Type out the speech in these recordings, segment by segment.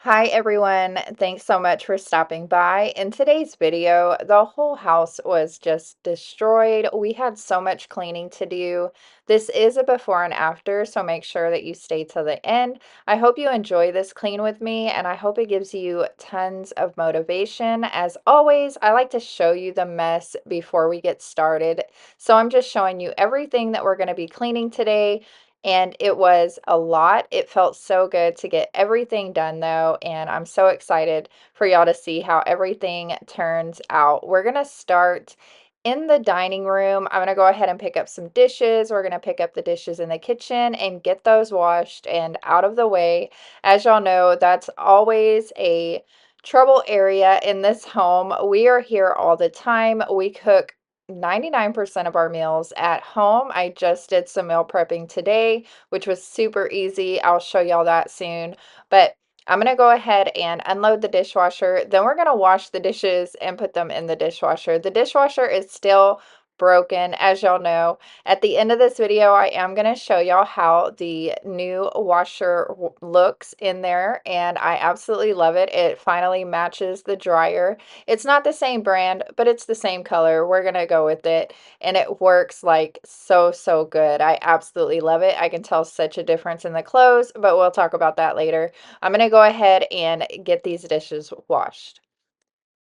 Hi everyone, thanks so much for stopping by. In today's video, the whole house was just destroyed. We had so much cleaning to do. This is a before and after, so make sure that you stay till the end. I hope you enjoy this clean with me, and I hope it gives you tons of motivation. As always, I like to show you the mess before we get started. So I'm just showing you everything that we're going to be cleaning today. And it was a lot. It felt so good to get everything done though, and I'm so excited for y'all to see how everything turns out. We're gonna start in the dining room. I'm gonna go ahead and pick up some dishes. We're gonna pick up the dishes in the kitchen and get those washed and out of the way. As y'all know, that's always a trouble area in this home. We are here all the time. We cook 99% of our meals at home. I just did some meal prepping today, which was super easy. I'll show y'all that soon. But I'm going to go ahead and unload the dishwasher. Then we're going to wash the dishes and put them in the dishwasher. The dishwasher is still broken, as y'all know. At the end of this video, I am going to show y'all how the new washer looks in there, and I absolutely love it. It finally matches the dryer. It's not the same brand, but it's the same color. We're gonna go with it, and it works like so good. I absolutely love it. I can tell such a difference in the clothes, but we'll talk about that later. I'm gonna go ahead and get these dishes washed.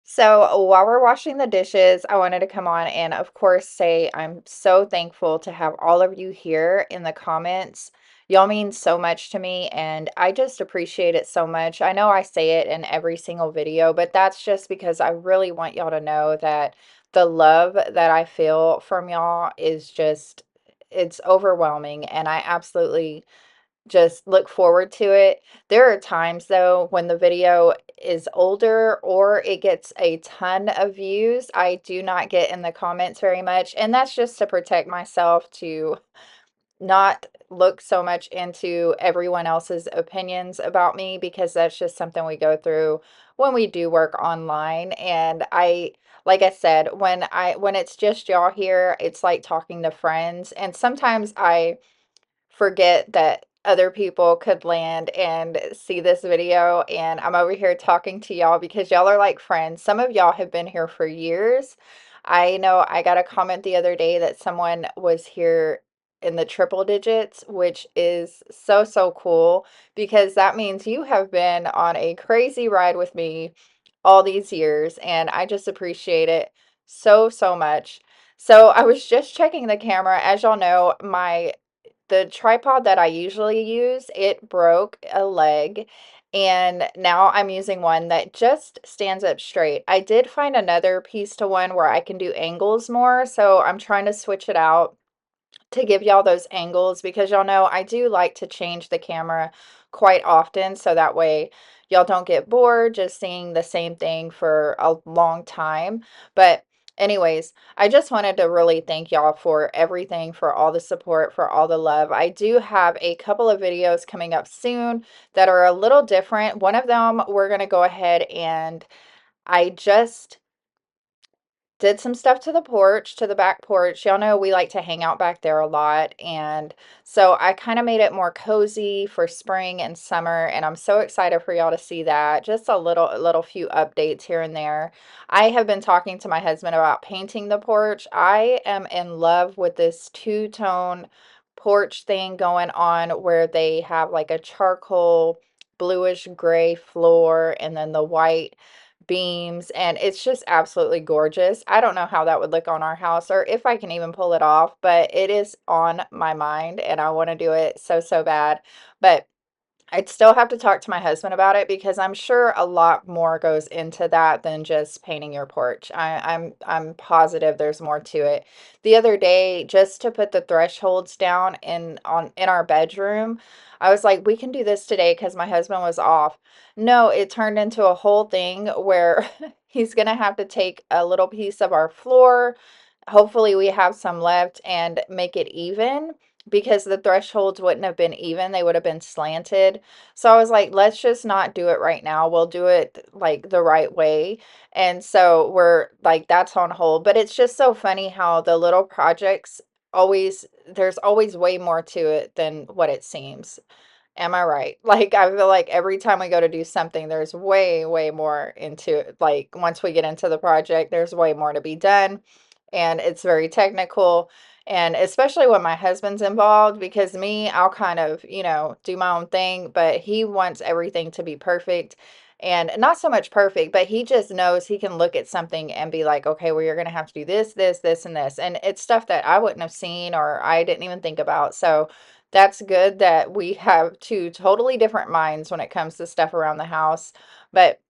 So while we're washing the dishes, I wanted to come on and, of course, say I'm so thankful to have all of you here in the comments. Y'all mean so much to me, and I just appreciate it so much. I know I say it in every single video, but that's just because I really want y'all to know that the love that I feel from y'all is just, it's overwhelming, and I absolutely just look forward to it. There are times though when the video is older or it gets a ton of views, I do not get in the comments very much, and that's just to protect myself to not look so much into everyone else's opinions about me, because that's just something we go through when we do work online. And like I said, when it's just y'all here, it's like talking to friends, and sometimes I forget that other people could land and see this video, and I'm over here talking to y'all because y'all are like friends. Some of y'all have been here for years. I know I got a comment the other day that someone was here in the triple digits, which is so cool, because that means you have been on a crazy ride with me all these years, and I just appreciate it so much. So I was just checking the camera. As y'all know, the tripod that I usually use, it broke a leg, and now I'm using one that just stands up straight. I did find another piece to one where I can do angles more, so I'm trying to switch it out to give y'all those angles, because y'all know I do like to change the camera quite often, so that way y'all don't get bored just seeing the same thing for a long time. But anyways, I just wanted to really thank y'all for everything, for all the support, for all the love. I do have a couple of videos coming up soon that are a little different. One of them, we're going to go ahead and I just did some stuff to the porch, to the back porch. Y'all know we like to hang out back there a lot. And so I kind of made it more cozy for spring and summer. And I'm so excited for y'all to see that. Just a little few updates here and there. I have been talking to my husband about painting the porch. I am in love with this two-tone porch thing going on, where they have like a charcoal bluish gray floor and then the white beams, and it's just absolutely gorgeous. I don't know how that would look on our house, or if I can even pull it off, but it is on my mind and I want to do it so bad. But I'd still have to talk to my husband about it, because I'm sure a lot more goes into that than just painting your porch. I'm positive there's more to it. The other day, just to put the thresholds down in our bedroom, I was like, we can do this today because my husband was off. No, it turned into a whole thing where he's gonna have to take a little piece of our floor. Hopefully we have some left, and make it even, because the thresholds wouldn't have been even, they would have been slanted. So I was like, let's just not do it right now. We'll do it like the right way. And so we're like, that's on hold. But it's just so funny how the little projects always, there's always way more to it than what it seems. Am I right? Like, I feel like every time we go to do something, there's way, way more into it. Like, once we get into the project, there's way more to be done, and it's very technical. And especially when my husband's involved, because me, I'll kind of, do my own thing, but he wants everything to be perfect. And not so much perfect, but he just knows he can look at something and be like, okay, well, you're going to have to do this, this, this, and this. And it's stuff that I wouldn't have seen or I didn't even think about. So, that's good that we have two totally different minds when it comes to stuff around the house. But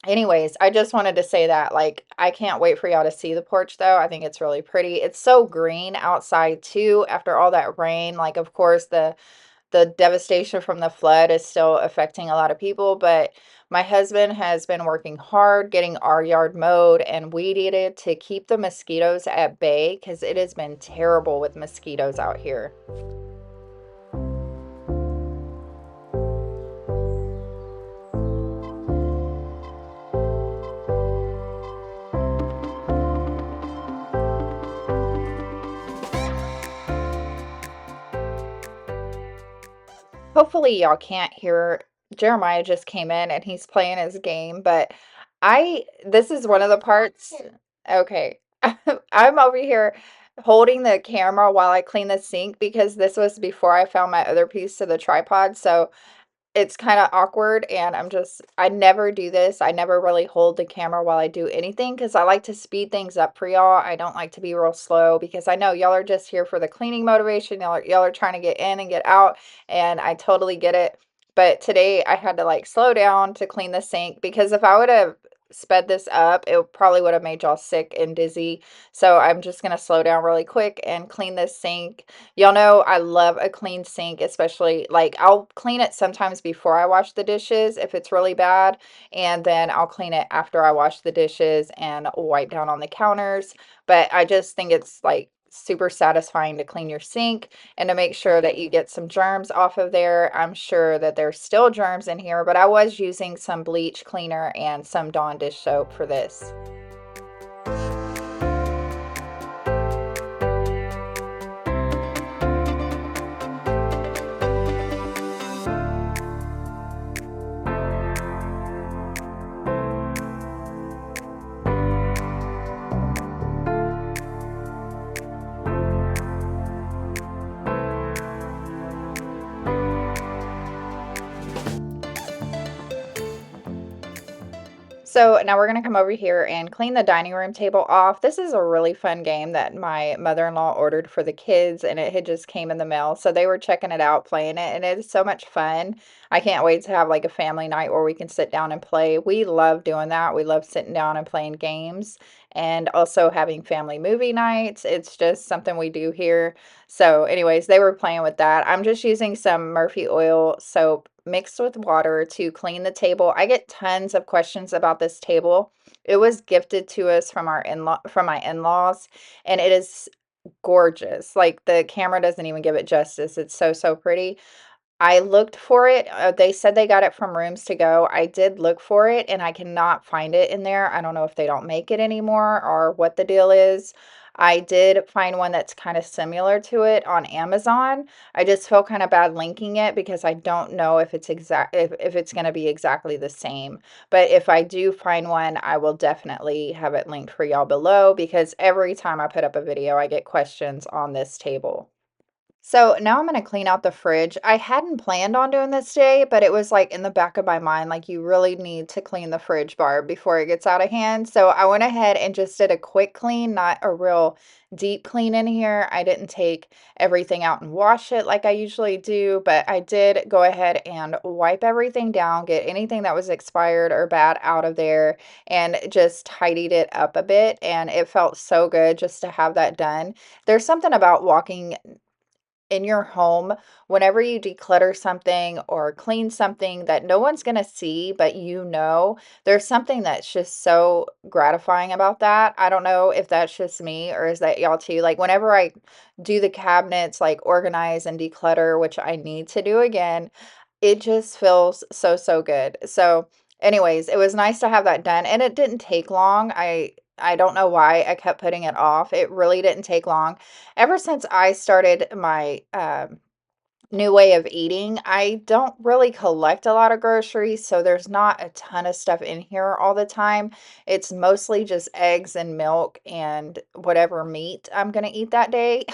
anyways, I just wanted to say that, like, I can't wait for y'all to see the porch though. I think it's really pretty. It's so green outside too after all that rain. Like, of course, the devastation from the flood is still affecting a lot of people, but my husband has been working hard getting our yard mowed and weeded to keep the mosquitoes at bay because it has been terrible with mosquitoes out here. Hopefully, y'all can't hear Jeremiah just came in and he's playing his game, but this is one of the parts. Okay. I'm over here holding the camera while I clean the sink because this was before I found my other piece to the tripod. So it's kind of awkward, and I never do this. I never really hold the camera while I do anything because I like to speed things up for y'all. I don't like to be real slow because I know y'all are just here for the cleaning motivation. Y'all are trying to get in and get out, and I totally get it. But today I had to like slow down to clean the sink because if I would have sped this up, it probably would have made y'all sick and dizzy. So I'm just gonna slow down really quick and clean this sink. Y'all know I love a clean sink, especially like I'll clean it sometimes before I wash the dishes if it's really bad, and then I'll clean it after I wash the dishes and wipe down on the counters. But I just think it's like super satisfying to clean your sink and to make sure that you get some germs off of there. I'm sure that there's still germs in here, but I was using some bleach cleaner and some Dawn dish soap for this. So now we're gonna come over here and clean the dining room table off. This is a really fun game that my mother-in-law ordered for the kids, and it had just came in the mail. So they were checking it out, playing it, and it is so much fun. I can't wait to have like a family night where we can sit down and play. We love doing that. We love sitting down and playing games and also having family movie nights. It's just something we do here. So, anyways, they were playing with that. I'm just using some Murphy oil soap mixed with water to clean the table. I get tons of questions about this table. It was gifted to us from my in-laws, and it is gorgeous. Like the camera doesn't even give it justice. It's so, so pretty. I looked for it. They said they got it from Rooms to Go. I did look for it and I cannot find it in there. I don't know if they don't make it anymore or what the deal is. I did find one that's kind of similar to it on Amazon. I just feel kind of bad linking it because I don't know if if it's going to be exactly the same. But if I do find one, I will definitely have it linked for y'all below because every time I put up a video, I get questions on this table. So now I'm gonna clean out the fridge. I hadn't planned on doing this today, but it was like in the back of my mind, like you really need to clean the fridge bar before it gets out of hand. So I went ahead and just did a quick clean, not a real deep clean in here. I didn't take everything out and wash it like I usually do, but I did go ahead and wipe everything down, get anything that was expired or bad out of there, and just tidied it up a bit. And it felt so good just to have that done. There's something about walking in your home, whenever you declutter something or clean something that no one's going to see, but there's something that's just so gratifying about that. I don't know if that's just me or is that y'all too. Like, whenever I do the cabinets, like organize and declutter, which I need to do again, it just feels so, so good. So, anyways, it was nice to have that done, and it didn't take long. I don't know why I kept putting it off. It really didn't take long. Ever since I started my new way of eating. I don't really collect a lot of groceries, so there's not a ton of stuff in here all the time. It's mostly just eggs and milk and whatever meat I'm gonna eat that day.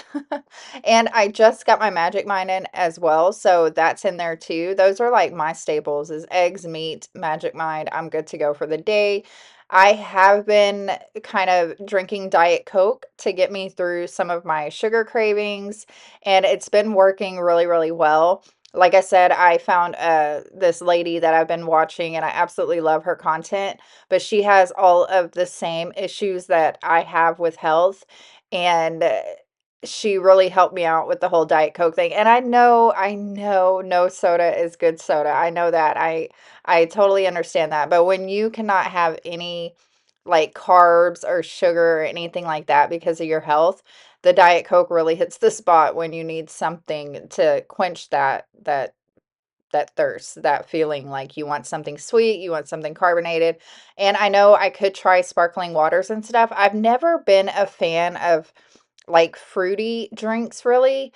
And I just got my Magic Mind in as well, so that's in there too. Those are like my staples is eggs, meat, Magic Mind. I'm good to go for the day. I have been kind of drinking Diet Coke to get me through some of my sugar cravings, and it's been working really, really well. Like I said, I found this lady that I've been watching, and I absolutely love her content, but she has all of the same issues that I have with health, and she really helped me out with the whole Diet Coke thing. And I know no soda is good soda. I know that. I totally understand that. But when you cannot have any like carbs or sugar or anything like that because of your health, the Diet Coke really hits the spot when you need something to quench that thirst, that feeling like you want something sweet, you want something carbonated. And I know I could try sparkling waters and stuff. I've never been a fan of like fruity drinks really.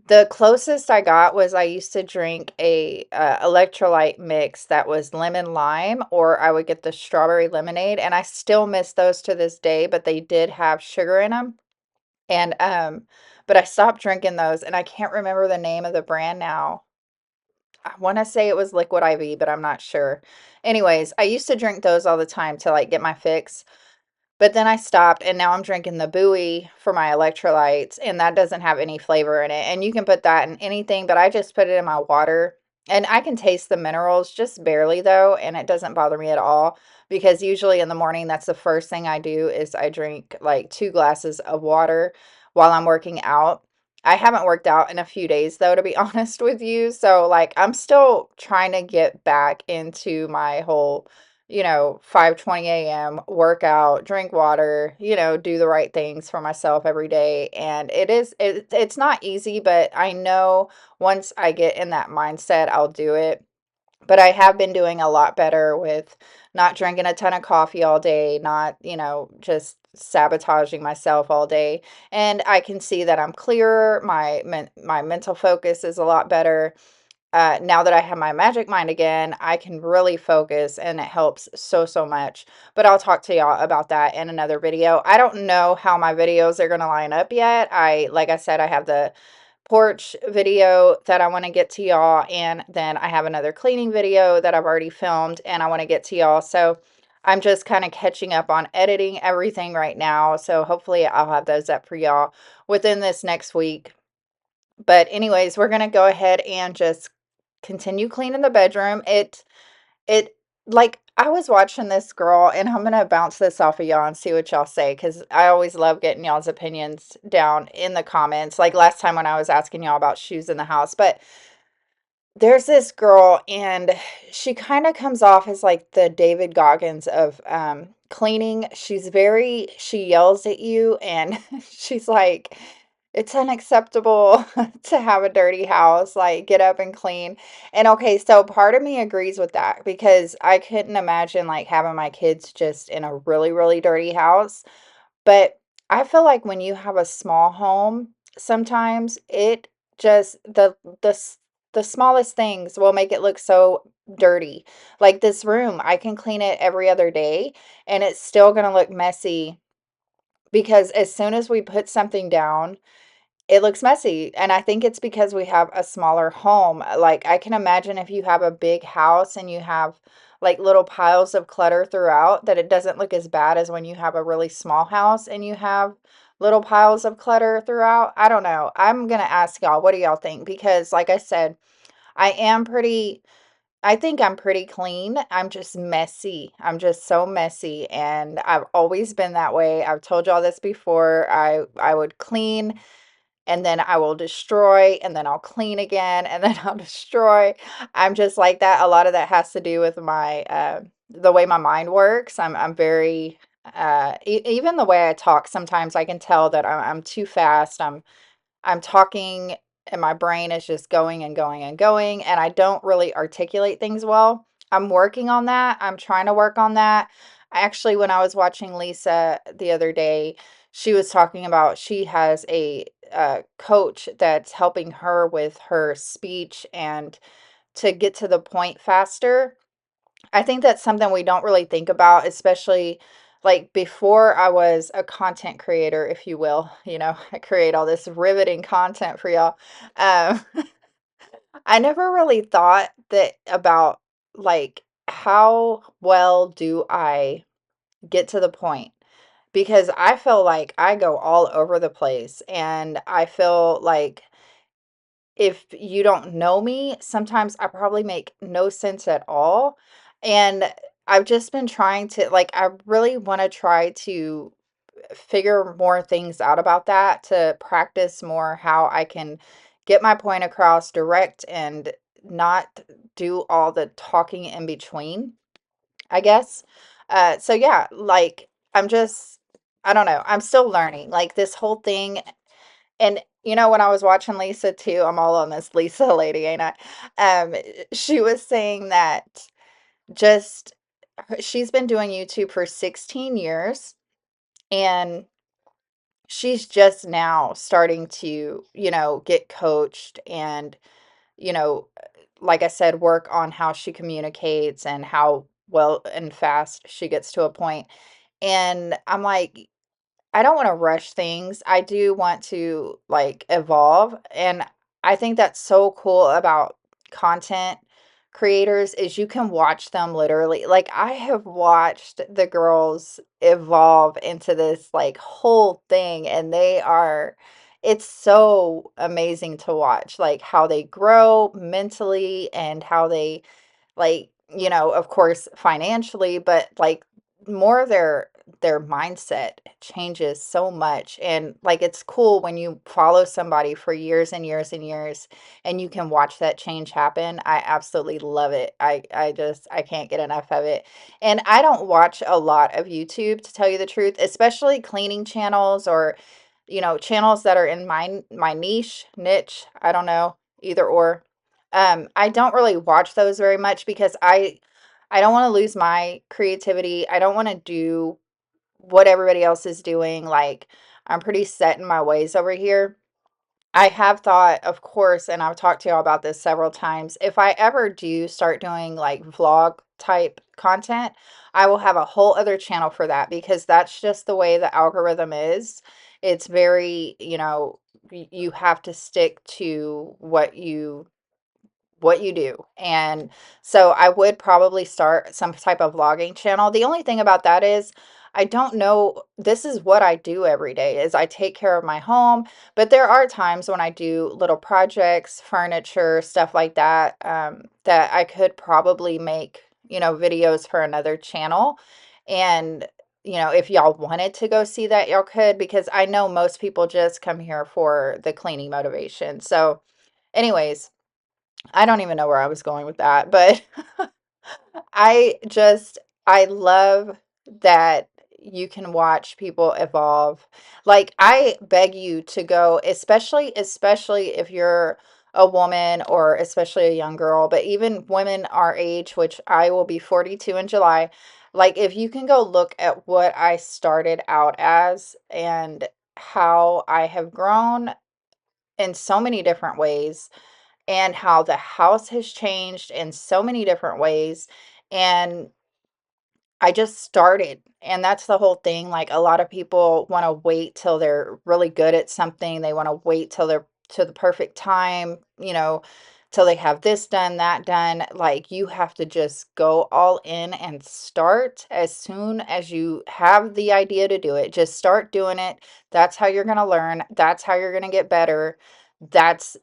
The closest I got was I used to drink a electrolyte mix that was lemon lime, or I would get the strawberry lemonade, and I still miss those to this day, but they did have sugar in them. And but I stopped drinking those, and I can't remember the name of the brand now. I want to say it was Liquid IV, but I'm not sure. Anyways, I used to drink those all the time to like get my fix. But then I stopped, and now I'm drinking the Buoy for my electrolytes, and that doesn't have any flavor in it. And you can put that in anything, but I just put it in my water. And I can taste the minerals just barely though, and it doesn't bother me at all because usually in the morning that's the first thing I do is I drink like 2 glasses of water while I'm working out. I haven't worked out in a few days though, to be honest with you. So like I'm still trying to get back into my whole 5:20 a.m. workout, drink water, do the right things for myself every day. And it's not easy, but I know once I get in that mindset, I'll do it. But I have been doing a lot better with not drinking a ton of coffee all day, not, just sabotaging myself all day. And I can see that I'm clearer. My mental focus is a lot better. Now that I have my Magic Mind again, I can really focus and it helps so, so much. But I'll talk to y'all about that in another video. I don't know how my videos are going to line up yet. Like I said, I have the porch video that I want to get to y'all, and then I have another cleaning video that I've already filmed and I want to get to y'all. So I'm just kind of catching up on editing everything right now. So hopefully I'll have those up for y'all within this next week. But anyways, we're going to go ahead and just continue cleaning the bedroom. It like I was watching this girl, and I'm gonna bounce this off of y'all and see what y'all say because I always love getting y'all's opinions down in the comments. Like last time when I was asking y'all about shoes in the house, but there's this girl, and she kind of comes off as like the David Goggins of cleaning. She yells at you, and she's like, it's unacceptable to have a dirty house, like get up and clean. And okay, so part of me agrees with that because I couldn't imagine like having my kids just in a really, really dirty house. But I feel like when you have a small home, sometimes it just the smallest things will make it look so dirty. Like this room, I can clean it every other day and it's still going to look messy because as soon as we put something down, it looks messy, and I think it's because we have a smaller home. Like, I can imagine if you have a big house and you have, like, little piles of clutter throughout, that it doesn't look as bad as when you have a really small house and you have little piles of clutter throughout. I don't know. I'm gonna ask y'all, what do y'all think? Because, like I said, I think I'm pretty clean. I'm just messy. I'm just so messy, and I've always been that way. I've told y'all this before. I would clean and then I will destroy, and then I'll clean again, and then I'll destroy. I'm just like that. A lot of that has to do with my the way my mind works. I'm very even the way I talk. Sometimes I can tell that I'm too fast. I'm talking, and my brain is just going and going and going, and I don't really articulate things well. I'm working on that. I'm trying to work on that. Actually, when I was watching Lisa the other day, she was talking about she has a coach that's helping her with her speech and to get to the point faster. I think that's something we don't really think about, especially like before I was a content creator, if you will. I create all this riveting content for y'all. Um, I never really thought that about like how well do I get to the point? Because I feel like I go all over the place, and I feel like if you don't know me, sometimes I probably make no sense at all. And I've just been trying to, like, I really want to try to figure more things out about that, to practice more how I can get my point across direct and not do all the talking in between, I guess. So yeah, like I'm just, I don't know, I'm still learning. Like this whole thing, and when I was watching Lisa too, I'm all on this Lisa lady, ain't I? Um, she was saying that just she's been doing YouTube for 16 years, and she's just now starting to, get coached and, you know, like I said, work on how she communicates and how well and fast she gets to a point. And I'm like, I don't wanna rush things. I do want to, like, evolve, and I think that's so cool about content creators is you can watch them literally, like, I have watched the girls evolve into this, like, whole thing, and it's so amazing to watch, like, how they grow mentally and how they, like, of course, financially, but, like, more of their mindset changes so much, and, like, it's cool when you follow somebody for years and years and years, and you can watch that change happen. I absolutely love it. I can't get enough of it, and I don't watch a lot of YouTube, to tell you the truth, especially cleaning channels or, channels that are in my niche, I don't know, either or. I don't really watch those very much because I don't wanna lose my creativity. I don't wanna do what everybody else is doing. Like, I'm pretty set in my ways over here. I have thought, of course, and I've talked to y'all about this several times, if I ever do start doing like vlog type content, I will have a whole other channel for that because that's just the way the algorithm is. It's very, you have to stick to what you do. And so I would probably start some type of vlogging channel. The only thing about that is I don't know, this is what I do every day is I take care of my home, but there are times when I do little projects, furniture, stuff like that, that I could probably make, videos for another channel. And if y'all wanted to go see that, y'all could, because I know most people just come here for the cleaning motivation. So anyways, I don't even know where I was going with that, but I love that you can watch people evolve. Like, I beg you to go, especially if you're a woman or especially a young girl, but even women our age, which I will be 42 in July, like if you can go look at what I started out as and how I have grown in so many different ways and how the house has changed in so many different ways. And I just started, and that's the whole thing. Like a lot of people want to wait till they're really good at something. They want to wait till they're to the perfect time, till they have this done, that done. Like you have to just go all in and start as soon as you have the idea to do it. Just start doing it. That's how you're going to learn. That's how you're going to get better. That's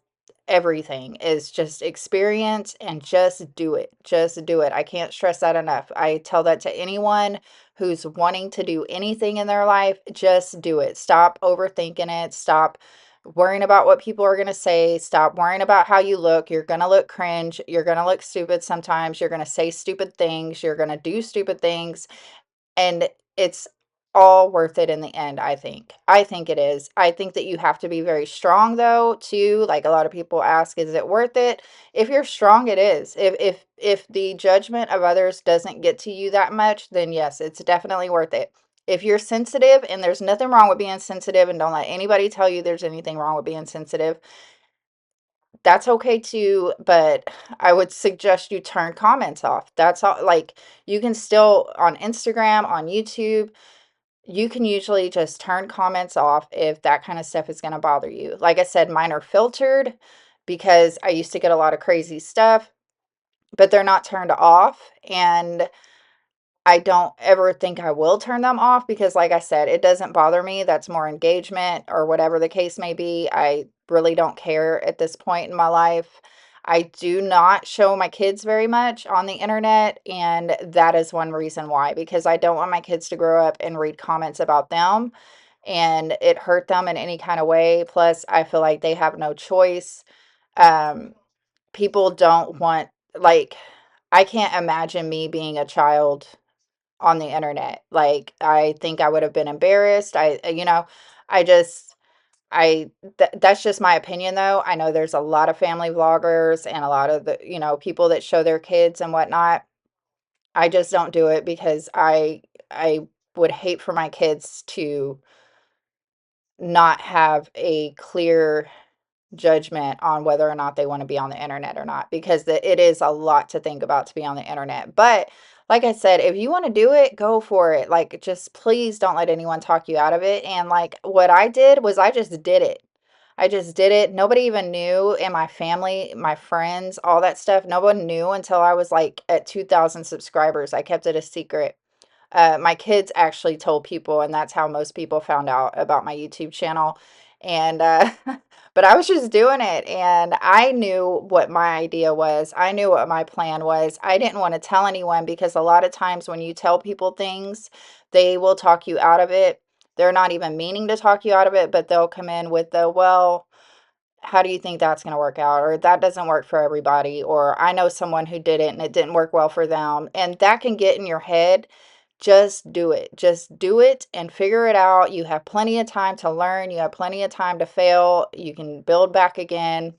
everything is just experience and just do it. Just do it. I can't stress that enough. I tell that to anyone who's wanting to do anything in their life. Just do it. Stop overthinking it. Stop worrying about what people are going to say. Stop worrying about how you look. You're going to look cringe. You're going to look stupid sometimes. You're going to say stupid things. You're going to do stupid things. And it's all worth it in the end, I think. I think it is. I think that you have to be very strong though, too. Like a lot of people ask, is it worth it? If you're strong, it is. If the judgment of others doesn't get to you that much, then yes, it's definitely worth it. if you're sensitive, and there's nothing wrong with being sensitive, and don't let anybody tell you there's anything wrong with being sensitive, that's okay too, but I would suggest you turn comments off. That's all. Like, you can still on Instagram, on YouTube, you can usually just turn comments off if that kind of stuff is going to bother you. Like I said, mine are filtered because I used to get a lot of crazy stuff, but they're not turned off. And I don't ever think I will turn them off because, like I said, it doesn't bother me. That's more engagement or whatever the case may be. I really don't care at this point in my life. I do not show my kids very much on the internet, and that is one reason why, because I don't want my kids to grow up and read comments about them and it hurt them in any kind of way. Plus, I feel like they have no choice. Um, People don't want, like, I can't imagine me being a child on the internet. Like, I think I would have been embarrassed. I just that's just my opinion though. I know there's a lot of family vloggers and a lot of the, people that show their kids and whatnot. I just don't do it because I would hate for my kids to not have a clear judgment on whether or not they want to be on the internet or not, because it is a lot to think about to be on the internet. But like I said, if you want to do it, go for it. Like, just please don't let anyone talk you out of it. And like, what I did was I just did it. I just did it. Nobody even knew in my family, my friends, all that stuff. No one knew until I was like at 2,000 subscribers. I kept it a secret. My kids actually told people, and that's how most people found out about my YouTube channel. And but I was just doing it, and I knew what my idea was. I knew what my plan was. I didn't want to tell anyone because a lot of times when you tell people things, they will talk you out of it. They're not even meaning to talk you out of it, but they'll come in with the, well, how do you think that's going to work out? Or that doesn't work for everybody. Or I know someone who did it and it didn't work well for them. And that can get in your head. Just do it. Just do it and figure it out. You have plenty of time to learn. You have plenty of time to fail. You can build back again.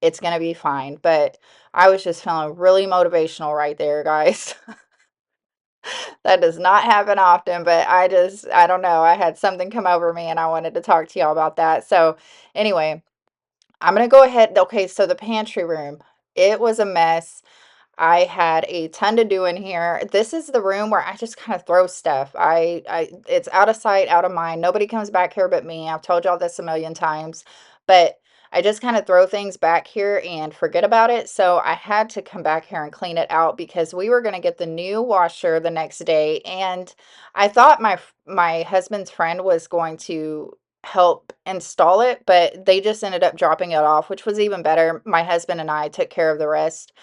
It's going to be fine. But I was just feeling really motivational right there, guys. That does not happen often, but I don't know. I had something come over me and I wanted to talk to y'all about that. So, anyway, I'm going to go ahead. Okay, so the pantry room, it was a mess. I had a ton to do in here. This is the room where I just kind of throw stuff. It's out of sight, out of mind. Nobody comes back here but me. I've told y'all this a million times, but I just kind of throw things back here and forget about it. So I had to come back here and clean it out because we were going to get the new washer the next day. And I thought my husband's friend was going to help install it, but they just ended up dropping it off, which was even better. My husband and I took care of the rest.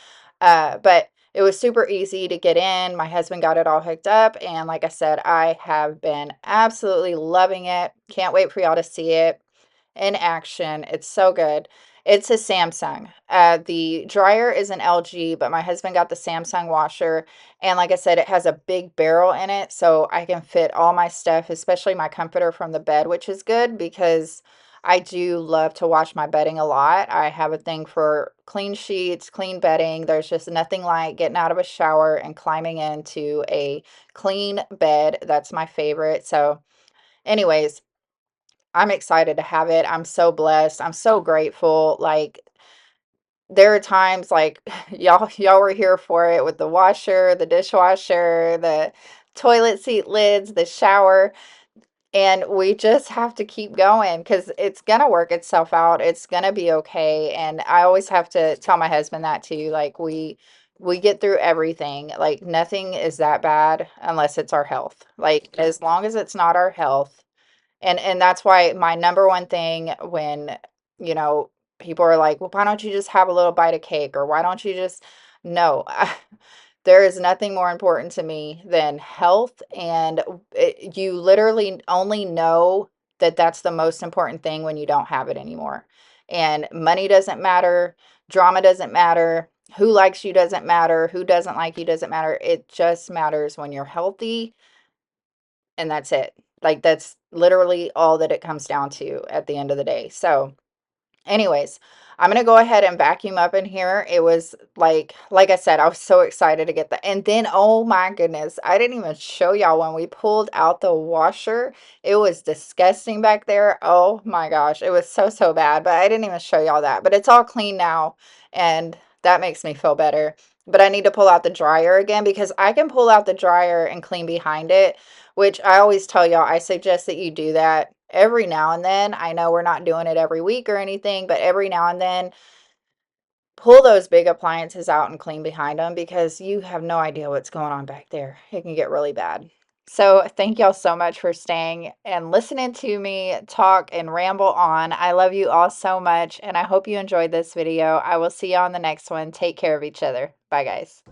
But it was super easy to get in. My husband got it all hooked up. And like I said, I have been absolutely loving it. Can't wait for y'all to see it in action. It's so good. It's a Samsung. The dryer is an LG, but my husband got the Samsung washer. And like I said, it has a big barrel in it, so I can fit all my stuff, especially my comforter from the bed, which is good because I do love to wash my bedding a lot. I have a thing for clean sheets, clean bedding. There's just nothing like getting out of a shower and climbing into a clean bed. That's my favorite. So, anyways, I'm excited to have it. I'm so blessed. I'm so grateful. Like, there are times like y'all were here for it with the washer, the dishwasher, the toilet seat lids, the shower, and we just have to keep going because it's gonna work itself out. It's gonna be okay. And I always have to tell my husband that too. Like, we get through everything. Like, nothing is that bad unless it's our health. Like, as long as it's not our health, and that's why my number one thing when, you know, people are like, "Well, why don't you just have a little bite of cake?" Or "Why don't you just—" No, there is nothing more important to me than health, and you literally only know that that's the most important thing when you don't have it anymore. And money doesn't matter, drama doesn't matter, who likes you doesn't matter, who doesn't like you doesn't matter. It just matters when you're healthy, and that's it. Like, that's literally all that it comes down to at the end of the day. So, anyways, I'm gonna go ahead and vacuum up in here. It was like I said, I was so excited to get that. And then, oh my goodness, I didn't even show y'all when we pulled out the washer. It was disgusting back there. Oh my gosh, it was so, so bad, but I didn't even show y'all that. But it's all clean now, and that makes me feel better. But I need to pull out the dryer again because I can pull out the dryer and clean behind it, which I always tell y'all, I suggest that you do that every now and then. I know we're not doing it every week or anything, but every now and then pull those big appliances out and clean behind them because you have no idea what's going on back there. It can get really bad. So, thank y'all so much for staying and listening to me talk and ramble on. I love you all so much, and I hope you enjoyed this video. I will see you on the next one. Take care of each other. Bye, guys.